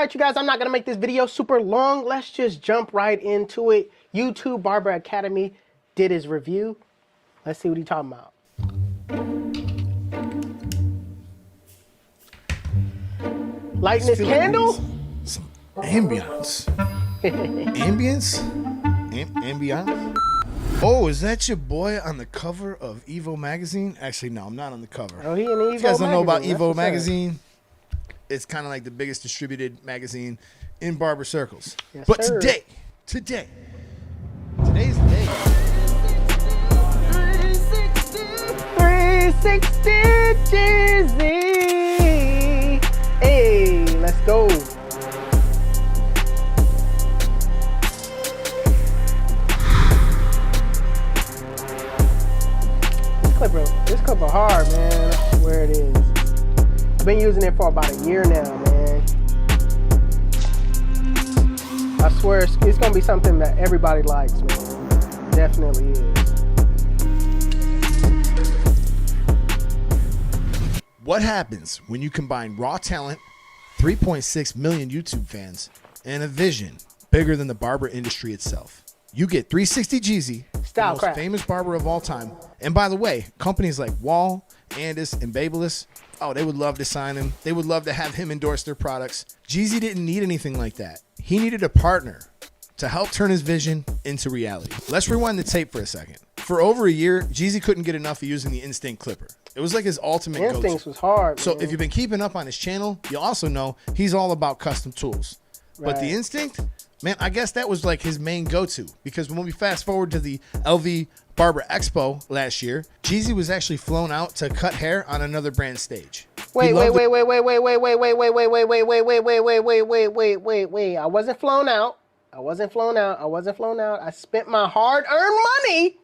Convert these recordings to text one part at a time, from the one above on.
right, you guys, I'm not going to make this video super long. Let's just jump right into it. YouTube Barber Academy did his review. Let's see what he's talking about. Lighting this candle? Some ambience. Ambience? Oh, is that your boy on the cover of Evo magazine? Actually, no, I'm not on the cover. Oh, he in Evo. You guys don't know about Evo magazine? It's kind of like the biggest distributed magazine in barber circles. Yes, but sir. today's the day. 360 Jeezy. Hey, let's go. This clipper hard, man. I swear it is. Been using it for about a year now, man. I swear it's gonna be something that everybody likes, man. Definitely is. What happens when you combine raw talent, 3.6 million YouTube fans, and a vision bigger than the barber industry itself? You get 360JEEZY, the most famous barber of all time. And by the way, companies like Wall, Andis, and Babyliss, oh, they would love to sign him. They would love to have him endorse their products. Jeezy didn't need anything like that. He needed a partner to help turn his vision into reality. Let's rewind the tape for a second. For over a year, Jeezy couldn't get enough of using the Instinct Clipper. It was like his ultimate go-to. Instincts was hard, So man. if you've been keeping up on his channel, you'll also know he's all about custom tools. Right. But the Instinct, man, I guess that was like his main go-to, because when we fast forward to the LV Barber Expo last year, Jeezy was actually flown out to cut hair on another brand stage. Wait. I wasn't flown out. I spent my hard-earned money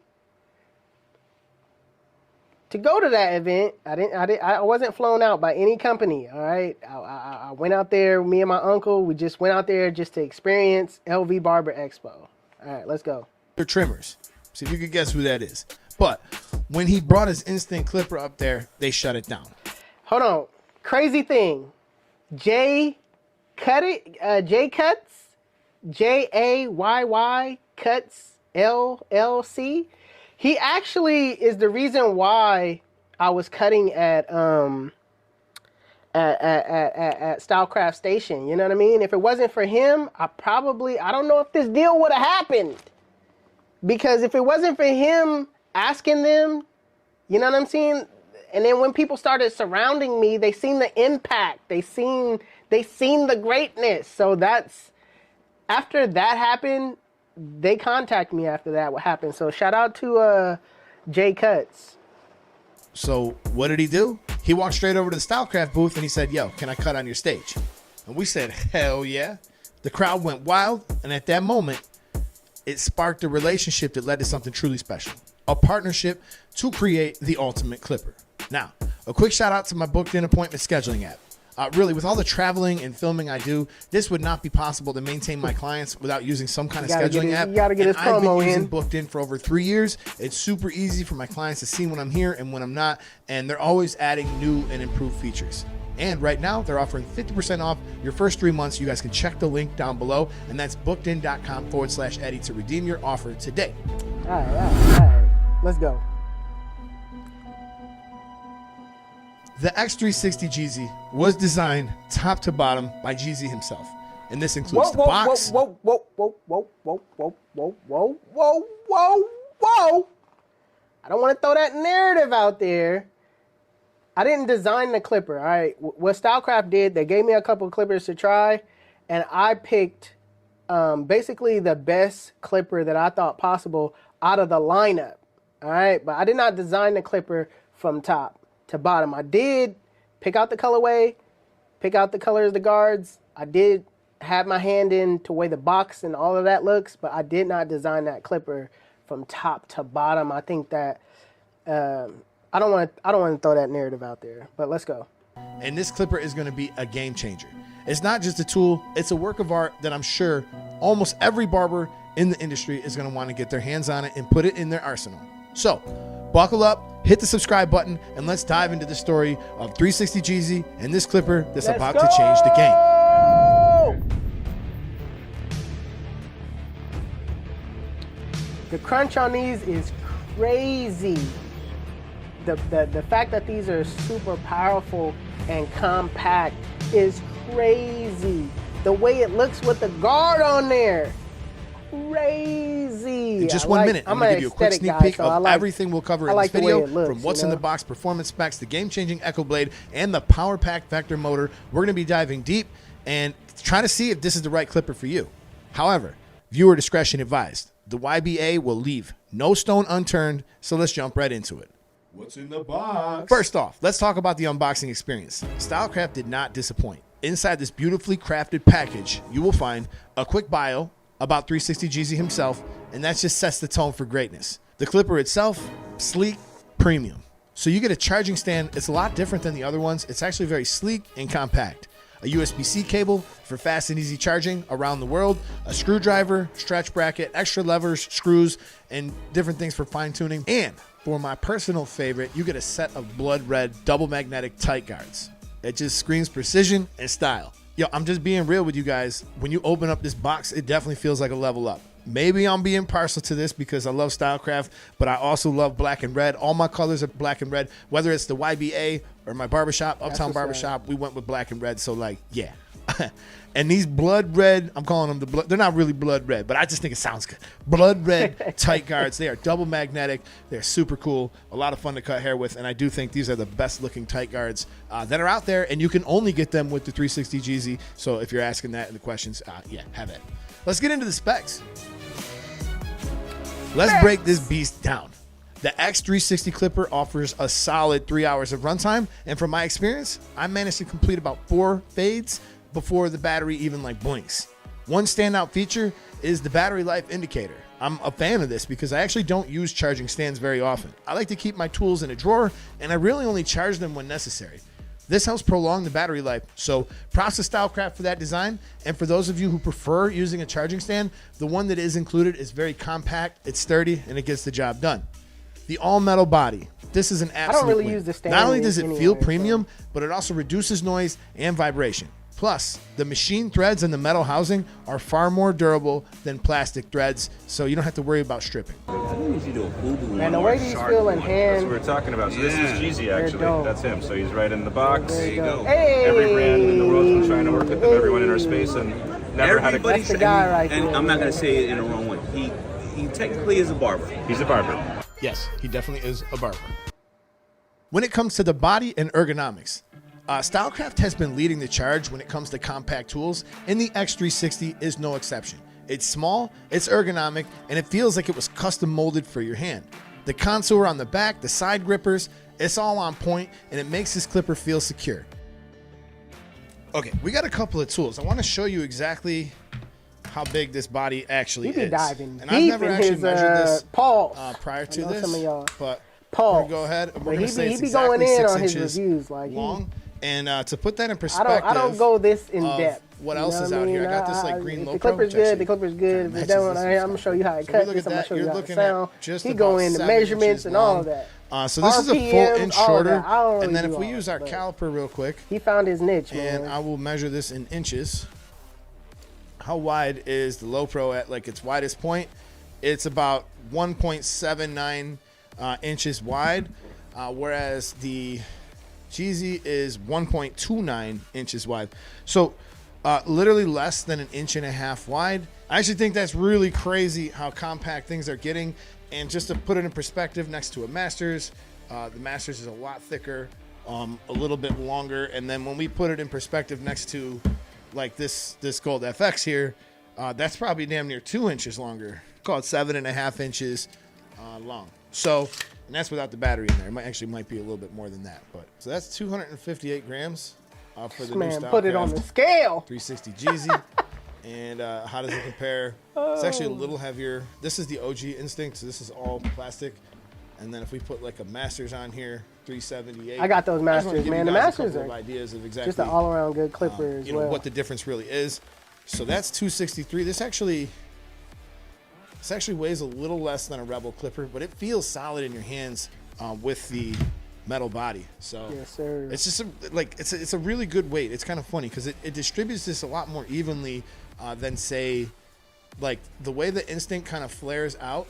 to go to that event. I wasn't flown out by any company. All right. I went out there, me and my uncle, we just went out there just to experience LV Barber Expo. All right, let's go. They're trimmers. See if you could guess who that is. But when he brought his Instinct Clipper up there, they shut it down. Hold on. Crazy thing. Jay Cuts, JAYY Cuts LLC. He actually is the reason why I was cutting at Stylecraft Station. You know what I mean? If it wasn't for him, I don't know if this deal would have happened. Because if it wasn't for him asking them, you know what I'm saying? And then when people started surrounding me, they seen the impact. They seen the greatness. So after that happened, they contacted me after that, what happened. So shout out to Jay Cuts. So what did he do? He walked straight over to the Stylecraft booth and he said, yo, can I cut on your stage? And we said, hell yeah. The crowd went wild. And at that moment, it sparked a relationship that led to something truly special. A partnership to create the ultimate clipper. Now, a quick shout out to my booked in appointment scheduling app. Really, with all the traveling and filming I do, this would not be possible to maintain my clients without using some kind of scheduling app. You gotta get his promo I've been using in. Booked In for over 3 years. It's super easy for my clients to see when I'm here and when I'm not, and they're always adding new and improved features. And right now, they're offering 50% off your first 3 months. You guys can check the link down below, and that's bookedin.com/Eddie to redeem your offer today. All right. Let's go. The X360JEEZY was designed top to bottom by Jeezy himself. And this includes the box. Whoa. I don't want to throw that narrative out there. I didn't design the clipper, all right? What Stylecraft did, they gave me a couple of clippers to try, and I picked basically the best clipper that I thought possible out of the lineup, all right? But I did not design the clipper from top to bottom. I did pick out the colorway, pick out the colors of the guards. I did have my hand in to way the box and all of that looks, but I did not design that clipper from top to bottom. I think that I don't want to throw that narrative out there, but let's go. And this clipper is going to be a game changer. It's not just a tool, it's a work of art that I'm sure almost every barber in the industry is going to want to get their hands on it and put it in their arsenal. So buckle up, hit the subscribe button, and let's dive into the story of 360JEEZY and this clipper that's about to change the game. The crunch on these is crazy. The fact that these are super powerful and compact is crazy. The way it looks with the guard on there, crazy. In just 1 minute, I'm going to give you a quick sneak peek of everything we'll cover in this video, from what's in the box, performance specs, the game-changing Echo Blade, and the Power Pack Vector motor. We're going to be diving deep and trying to see if this is the right clipper for you. However, viewer discretion advised. The YBA will leave no stone unturned, so let's jump right into it. What's in the box? First off, let's talk about the unboxing experience. Stylecraft did not disappoint. Inside this beautifully crafted package, you will find a quick bio about 360JEEZY himself, and that just sets the tone for greatness. The clipper itself, sleek, premium. So you get a charging stand. It's a lot different than the other ones. It's actually very sleek and compact. A USB-C cable for fast and easy charging around the world, a screwdriver, stretch bracket, extra levers, screws, and different things for fine tuning. And for my personal favorite, you get a set of blood red double magnetic tight guards. It just screams precision and style. Yo, I'm just being real with you guys. When you open up this box, it definitely feels like a level up. Maybe I'm being partial to this because I love Stylecraft, but I also love black and red. All my colors are black and red, whether it's the YBA or my barbershop, Uptown Barbershop, we went with black and red. So like, yeah. And these blood red, I'm calling them the blood. They're not really blood red, but I just think it sounds good. Blood red tight guards. They are double magnetic. They're super cool. A lot of fun to cut hair with. And I do think these are the best looking tight guards that are out there. And you can only get them with the 360JEEZY. So if you're asking that in the questions, yeah, have it. Let's get into the specs. Let's break this beast down. The X360 clipper offers a solid 3 hours of runtime. And from my experience, I managed to complete about 4 fades before the battery even like blinks. One standout feature is the battery life indicator. I'm a fan of this because I actually don't use charging stands very often. I like to keep my tools in a drawer, and I really only charge them when necessary. This helps prolong the battery life, so props to Stylecraft for that design. And for those of you who prefer using a charging stand, the one that is included is very compact, it's sturdy, and it gets the job done. The all-metal body. This is an absolute I don't really win. use the stand. Not only does it feel anyway, premium, but it also reduces noise and vibration. Plus, the machine threads and the metal housing are far more durable than plastic threads, so you don't have to worry about stripping. And the way these feel in hand. That's what we're talking about. So this is JEEZY, actually. That's him. So he's right in the box. There you go. Hey! Every brand in the world's been trying to work with him. Everyone in our space, and never had a. That's the guy right there. And I'm not going to say it in the wrong way. He technically is a barber. He's a barber. Yes, he definitely is a barber. When it comes to the body and ergonomics, Stylecraft has been leading the charge when it comes to compact tools, and the X360 is no exception. It's small, it's ergonomic, and it feels like it was custom molded for your hand. The contour on the back, the side grippers, it's all on point, and it makes this clipper feel secure. Okay, we got a couple of tools. I want to show you exactly how big this body actually is. Diving and deep I've never in actually his measured this prior to this, some of y'all. but Paul. we're going to go ahead. We're going to say he it's be exactly going in 6 on his inches reviews, like long. And to put that in perspective, I don't go this in depth. What else is out here? I got this like green low. The clipper's good. The clipper's good. If it don't, I'm gonna show you how it cuts. I'm gonna show you how it sounds. He go into measurements and all of that. So this is a full inch shorter. Really, and then if we use our caliper real quick, he found his niche, man. And I will measure this in inches. How wide is the Low Pro at like its widest point? It's about 1.79 inches wide, whereas the JEEZY is 1.29 inches wide. So literally less than 1.5 inches wide. I actually think that's really crazy how compact things are getting. And just to put it in perspective, next to a Masters, the Masters is a lot thicker, a little bit longer. And then when we put it in perspective next to like this Gold FX here, that's probably damn near 2 inches longer. Call it 7.5 inches long. So, and that's without the battery in there. It might be a little bit more than that. But so that's 258 grams for the new Stylecraft. Put it on the scale. 360JEEZY. And how does it compare? It's actually a little heavier. This is the OG Instinct, so this is all plastic. And then if we put like a Masters on here, 378. I got those Masters, man. The Masters are ideas of exactly just an all-around good clipper as well. What the difference really is. So that's 263. This actually weighs a little less than a Rebel clipper, but it feels solid in your hands with the metal body. So yes, sir. It's just it's a really good weight. It's kind of funny because it distributes this a lot more evenly than say like the way the Instinct kind of flares out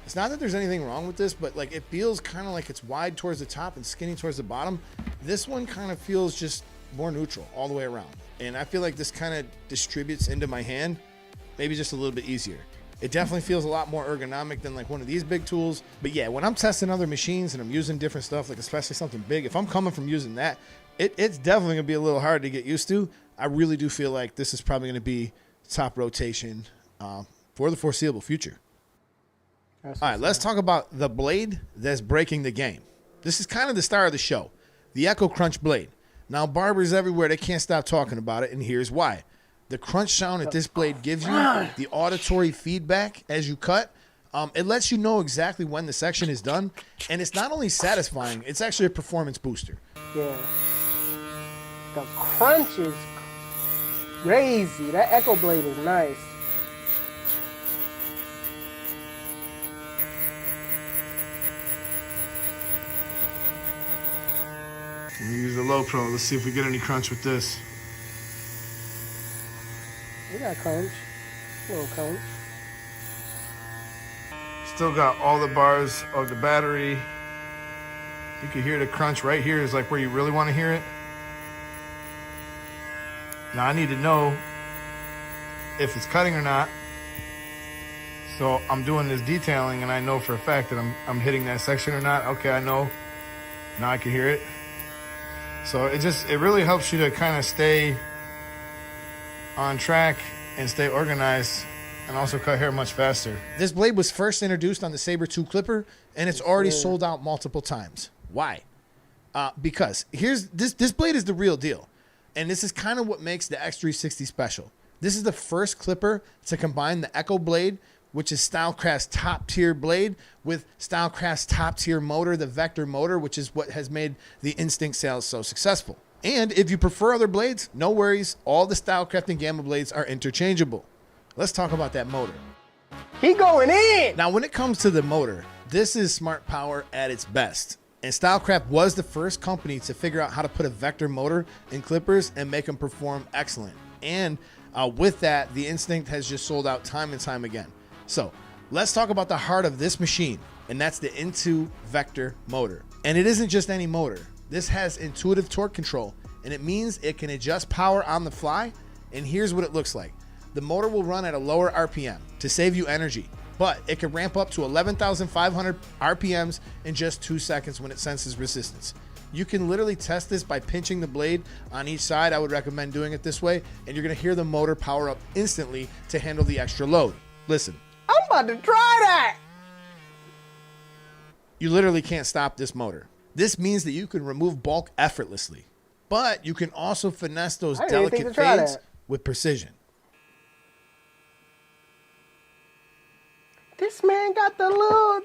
It's not that there's anything wrong with this, but like it feels kind of like it's wide towards the top and skinny towards the bottom. This one kind of feels just more neutral all the way around. And I feel like this kind of distributes into my hand, maybe just a little bit easier. It definitely feels a lot more ergonomic than like one of these big tools. But yeah, when I'm testing other machines and I'm using different stuff, like especially something big, if I'm coming from using that, it's definitely gonna be a little hard to get used to. I really do feel like this is probably gonna be top rotation for the foreseeable future. All right, let's talk about the blade that's breaking the game. This is kind of the star of the show, the Echo Crunch blade. Now, barbers everywhere, they can't stop talking about it, and here's why. The crunch sound that this blade gives you, the auditory feedback as you cut, it lets you know exactly when the section is done, and it's not only satisfying, it's actually a performance booster. Yeah. The crunch is crazy. That Echo blade is nice. We use the low pro. Let's see if we get any crunch with this. We got crunch. A little crunch. Still got all the bars of the battery. You can hear the crunch right here is like where you really want to hear it. Now I need to know if it's cutting or not. So I'm doing this detailing and I know for a fact that I'm hitting that section or not. Okay, I know. Now I can hear it. So it really helps you to kind of stay on track and stay organized and also cut hair much faster. This blade was first introduced on the Saber 2 clipper and it's already sold out multiple times. Why? Because this blade is the real deal. And this is kind of what makes the X360 special. This is the first clipper to combine the Echo blade, which is Stylecraft's top tier blade, with Stylecraft's top tier motor, the Vector motor, which is what has made the Instinct sales so successful. And if you prefer other blades, no worries. All the Stylecraft and Gamma blades are interchangeable. Let's talk about that motor. He going in! Now, when it comes to the motor, this is smart power at its best. And Stylecraft was the first company to figure out how to put a Vector motor in clippers and make them perform excellent. And with that, the Instinct has just sold out time and time again. So let's talk about the heart of this machine, and that's the Into Vector motor. And it isn't just any motor. This has intuitive torque control, and it means it can adjust power on the fly. And here's what it looks like. The motor will run at a lower RPM to save you energy, but it can ramp up to 11,500 RPMs in just 2 seconds when it senses resistance. You can literally test this by pinching the blade on each side. I would recommend doing it this way, and you're gonna hear the motor power up instantly to handle the extra load. Listen. I'm about to try that. You literally can't stop this motor. This means that you can remove bulk effortlessly, but you can also finesse those delicate fades with precision. This man got the little...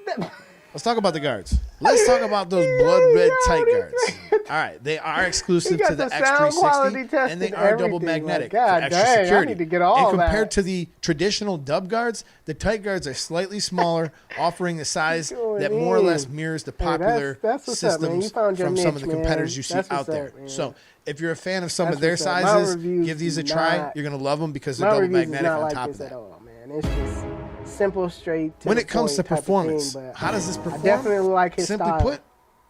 Let's talk about the guards. Let's talk about those blood red tight guards. All right, they are exclusive to the X360, and they are double magnetic for extra security. I need to get all and compared to the traditional dub guards, the tight guards are slightly smaller, offering a size that more or less mirrors the popular systems from some of the competitors you see out there. So if you're a fan of some of their sizes, give these a try. You're going to love them because they're double magnetic on top of that. It's just simple, straight. When it comes to performance, how does this perform? I definitely like his Simply style. put,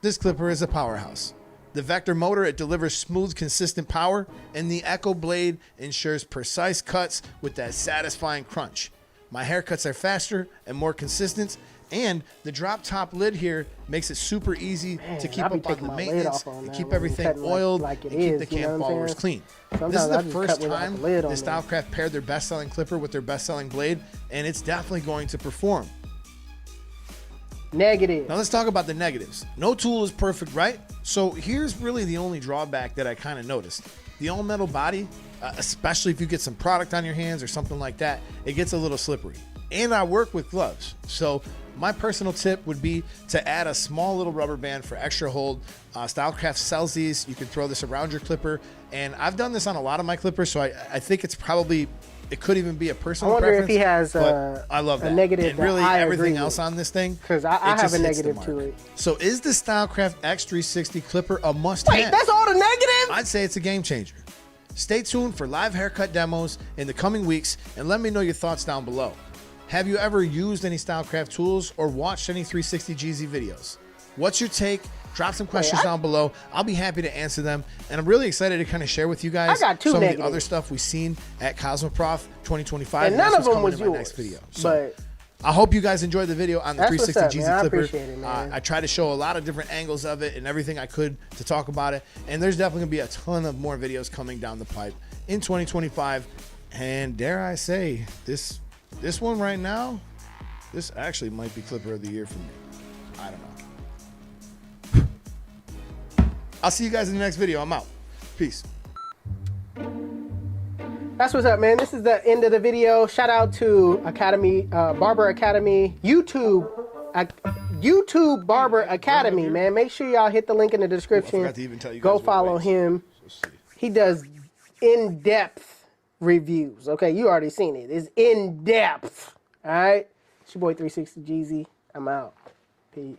this clipper is a powerhouse. The Vector motor, it delivers smooth, consistent power, and the Echo blade ensures precise cuts with that satisfying crunch. My haircuts are faster and more consistent, and the drop top lid here makes it super easy to keep up on the maintenance, and keep everything oiled, and keep the cam followers clean. This is the first time the Stylecraft paired their best-selling clipper with their best-selling blade, and it's definitely going to perform. Negative. Now let's talk about the negatives. No tool is perfect, right? So here's really the only drawback that I kind of noticed. The all-metal body, especially if you get some product on your hands or something like that, it gets a little slippery. And I work with gloves, so my personal tip would be to add a small little rubber band for extra hold. Stylecraft sells these. You can throw this around your clipper, and I've done this on a lot of my clippers, so I think it's probably, it could even be a personal preference. I wonder if he has I love that. A negative. And really everything else on this thing, because I have a negative to it. So is the Stylecraft X360 clipper a must-have? Wait, that's all the negative? I'd say it's a game changer. Stay tuned for live haircut demos in the coming weeks, and let me know your thoughts down below. Have you ever used any Stylecraft tools or watched any 360JEEZY videos? What's your take? Drop some questions down below. I'll be happy to answer them. And I'm really excited to kind of share with you guys some of the other stuff we've seen at Cosmoprof 2025. And none of them was yours. Next video. So I hope you guys enjoyed the video on the 360JEEZY clipper. I appreciate it, man. I tried to show a lot of different angles of it and everything I could to talk about it. And there's definitely gonna be a ton of more videos coming down the pipe in 2025. And dare I say, this one right now, this actually might be Clipper of the Year for me. I don't know. I'll see you guys in the next video. I'm out. Peace. That's what's up, man. This is the end of the video. Shout out to Academy, Barber Academy, YouTube Barber Academy, man. Make sure y'all hit the link in the description. I forgot to even tell you guys. Go follow him. He does in-depth reviews. Okay, you already seen it. It's in-depth. All right. It's your boy 360JEEZY. I'm out. Peace.